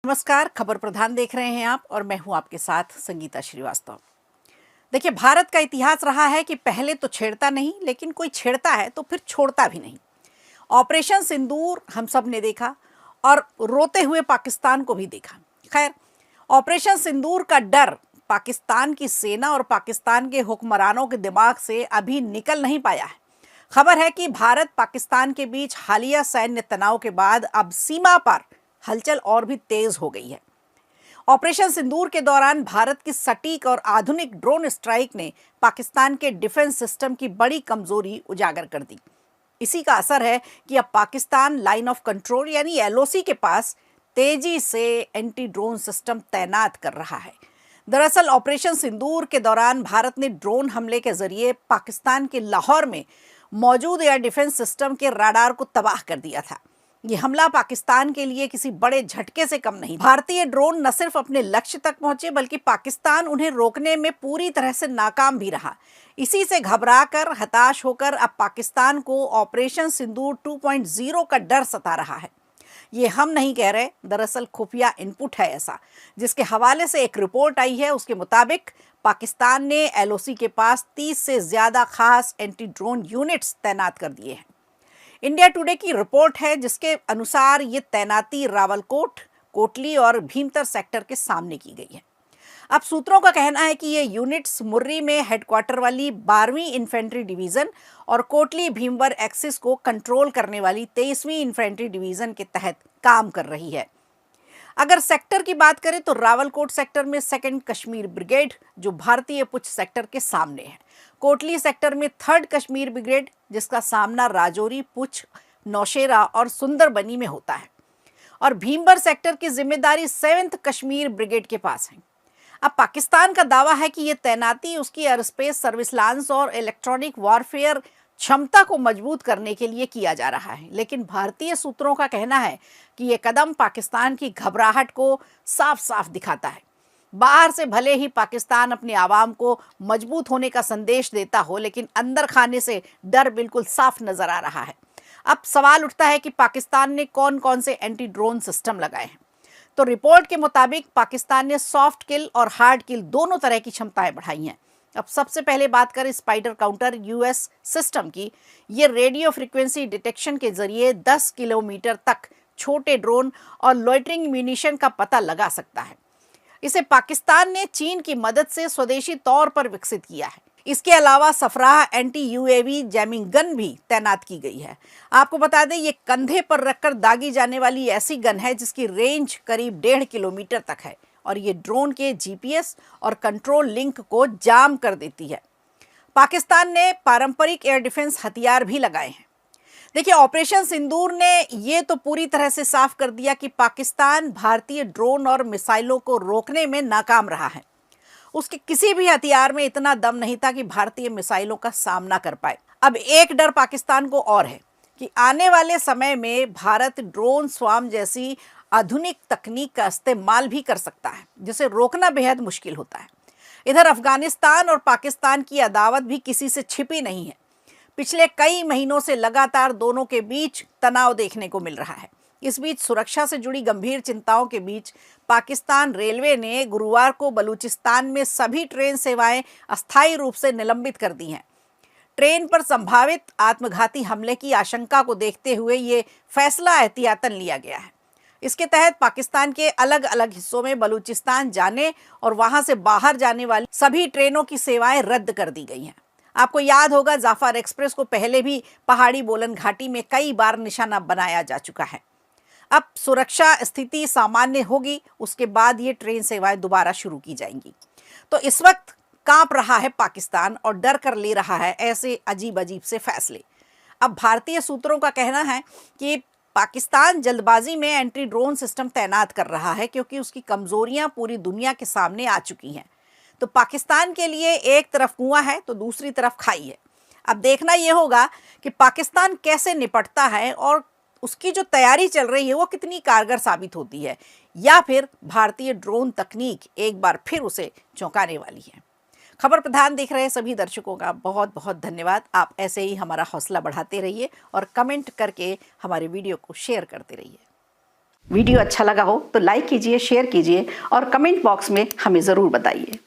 नमस्कार, खबर प्रधान देख रहे हैं आप और मैं हूं आपके साथ संगीता श्रीवास्तव। देखिए, भारत का इतिहास रहा है कि पहले तो छेड़ता नहीं, लेकिन कोई छेड़ता है तो फिर छोड़ता भी नहीं। ऑपरेशन सिंदूर हम सब ने देखा और रोते हुए पाकिस्तान को भी देखा। खैर, ऑपरेशन सिंदूर का डर पाकिस्तान की सेना और पाकिस्तान के हुक्मरानों के दिमाग से अभी निकल नहीं पाया है। खबर है कि भारत पाकिस्तान के बीच हालिया सैन्य तनाव के बाद अब सीमा पर हलचल और भी तेज हो गई है। ऑपरेशन सिंदूर के दौरान भारत की सटीक और आधुनिक ड्रोन स्ट्राइक ने पाकिस्तान के डिफेंस सिस्टम की बड़ी कमजोरी उजागर कर दी। इसी का असर है कि अब पाकिस्तान लाइन ऑफ कंट्रोल यानी एलओसी के पास तेजी से एंटी ड्रोन सिस्टम तैनात कर रहा है। दरअसल ऑपरेशन सिंदूर के दौरान भारत ने ड्रोन हमले के जरिए पाकिस्तान के लाहौर में मौजूद एयर डिफेंस सिस्टम के रडार को तबाह कर दिया था। ये हमला पाकिस्तान के लिए किसी बड़े झटके से कम नहीं। भारतीय ड्रोन न सिर्फ अपने लक्ष्य तक पहुंचे, बल्कि पाकिस्तान उन्हें रोकने में पूरी तरह से नाकाम भी रहा। इसी से घबराकर, हताश होकर अब पाकिस्तान को ऑपरेशन सिंदूर 2.0 का डर सता रहा है। ये हम नहीं कह रहे, दरअसल खुफिया इनपुट है ऐसा, जिसके हवाले से एक रिपोर्ट आई है। उसके मुताबिक पाकिस्तान ने एलओसी के पास 30 से ज्यादा खास एंटी ड्रोन यूनिट्स तैनात कर दिए हैं। इंडिया टुडे की रिपोर्ट है, जिसके अनुसार ये तैनाती रावलकोट, कोटली और भीमतर सेक्टर के सामने की गई है। अब सूत्रों का कहना है कि ये यूनिट्स मुर्री में हेडक्वार्टर वाली 12वीं इन्फेंट्री डिवीजन और कोटली भीमवर एक्सिस को कंट्रोल करने वाली 23वीं इन्फेंट्री डिवीजन के तहत काम कर रही है। अगर सेक्टर की बात करें तो रावलकोट सेक्टर में 2nd कश्मीर ब्रिगेड, जो भारतीय पुंछ सेक्टर के सामने है। कोटली सेक्टर में 3rd कश्मीर ब्रिगेड, जिसका सामना राजौरी, पुंछ, नौशेरा और सुंदरबनी में होता है। और भीमबर सेक्टर की जिम्मेदारी 7th कश्मीर ब्रिगेड के पास है। अब पाकिस्तान का दावा है कि यह तैनाती उसकी एयर स्पेस सर्विलांस और इलेक्ट्रॉनिक वॉरफेयर क्षमता को मजबूत करने के लिए किया जा रहा है। लेकिन भारतीय सूत्रों का कहना है कि यह कदम पाकिस्तान की घबराहट को साफ साफ दिखाता है। बाहर से भले ही पाकिस्तान अपने आवाम को मजबूत होने का संदेश देता हो, लेकिन अंदर खाने से डर बिल्कुल साफ नजर आ रहा है। अब सवाल उठता है कि पाकिस्तान ने कौन कौन से एंटी ड्रोन सिस्टम लगाए हैं। तो रिपोर्ट के मुताबिक पाकिस्तान ने सॉफ्ट किल और हार्ड किल दोनों तरह की क्षमताएं बढ़ाई हैं। अब सबसे पहले बात करें स्पाइडर काउंटर यूएस सिस्टम की। ये रेडियो फ्रीक्वेंसी डिटेक्शन के जरिए 10 किलोमीटर तक छोटे ड्रोन और लॉइटरिंग म्यूनिशन का पता लगा सकता है। इसे पाकिस्तान ने चीन की मदद से स्वदेशी तौर पर विकसित किया है। इसके अलावा सफराह एंटी यूएवी जैमिंग गन भी तैनात की गई है। आपको बता दें, ये कंधे पर रखकर दागी जाने वाली ऐसी गन है जिसकी रेंज करीब 1.5 किलोमीटर तक है और ये ड्रोन के जीपीएस और कंट्रोल लिंक को जाम कर देती है। पाकिस्तान ने पारंपरिक एयर डिफेंस हथियार भी लगाए हैं। देखिए, ऑपरेशन सिंदूर ने ये तो पूरी तरह से साफ कर दिया कि पाकिस्तान भारतीय ड्रोन और मिसाइलों को रोकने में नाकाम रहा है। उसके किसी भी हथियार में इतना दम नहीं था कि भारतीय मिसाइलों का सामना कर पाए। अब एक डर पाकिस्तान को और है कि आने वाले समय में भारत ड्रोन स्वार्म जैसी आधुनिक तकनीक का इस्तेमाल भी कर सकता है, जिसे रोकना बेहद मुश्किल होता है। इधर अफगानिस्तान और पाकिस्तान की अदावत भी किसी से छिपी नहीं है। पिछले कई महीनों से लगातार दोनों के बीच तनाव देखने को मिल रहा है। इस बीच सुरक्षा से जुड़ी गंभीर चिंताओं के बीच पाकिस्तान रेलवे ने गुरुवार को बलूचिस्तान में सभी ट्रेन सेवाएं अस्थायी रूप से निलंबित कर दी हैं। ट्रेन पर संभावित आत्मघाती हमले की आशंका को देखते हुए ये फैसला एहतियातन लिया गया है। इसके तहत पाकिस्तान के अलग अलग हिस्सों में बलूचिस्तान जाने और वहां से बाहर जाने वाली सभी ट्रेनों की सेवाएं रद्द कर दी गई हैं। आपको याद होगा, जाफर एक्सप्रेस को पहले भी पहाड़ी बोलन घाटी में कई बार निशाना बनाया जा चुका है। अब सुरक्षा स्थिति सामान्य होगी, उसके बाद ये ट्रेन सेवाएं दोबारा शुरू की जाएंगी। तो इस वक्त कांप रहा है पाकिस्तान और डर कर ले रहा है ऐसे अजीब अजीब से फैसले। अब भारतीय सूत्रों का कहना है कि पाकिस्तान जल्दबाजी में एंटी ड्रोन सिस्टम तैनात कर रहा है, क्योंकि उसकी कमजोरियां पूरी दुनिया के सामने आ चुकी हैं। तो पाकिस्तान के लिए एक तरफ कुआं है तो दूसरी तरफ खाई है। अब देखना यह होगा कि पाकिस्तान कैसे निपटता है और उसकी जो तैयारी चल रही है वो कितनी कारगर साबित होती है, या फिर भारतीय ड्रोन तकनीक एक बार फिर उसे चौंकाने वाली है। खबर प्रधान देख रहे सभी दर्शकों का बहुत बहुत धन्यवाद। आप ऐसे ही हमारा हौसला बढ़ाते रहिए और कमेंट करके हमारे वीडियो को शेयर करते रहिए। वीडियो अच्छा लगा हो तो लाइक कीजिए, शेयर कीजिए और कमेंट बॉक्स में हमें ज़रूर बताइए।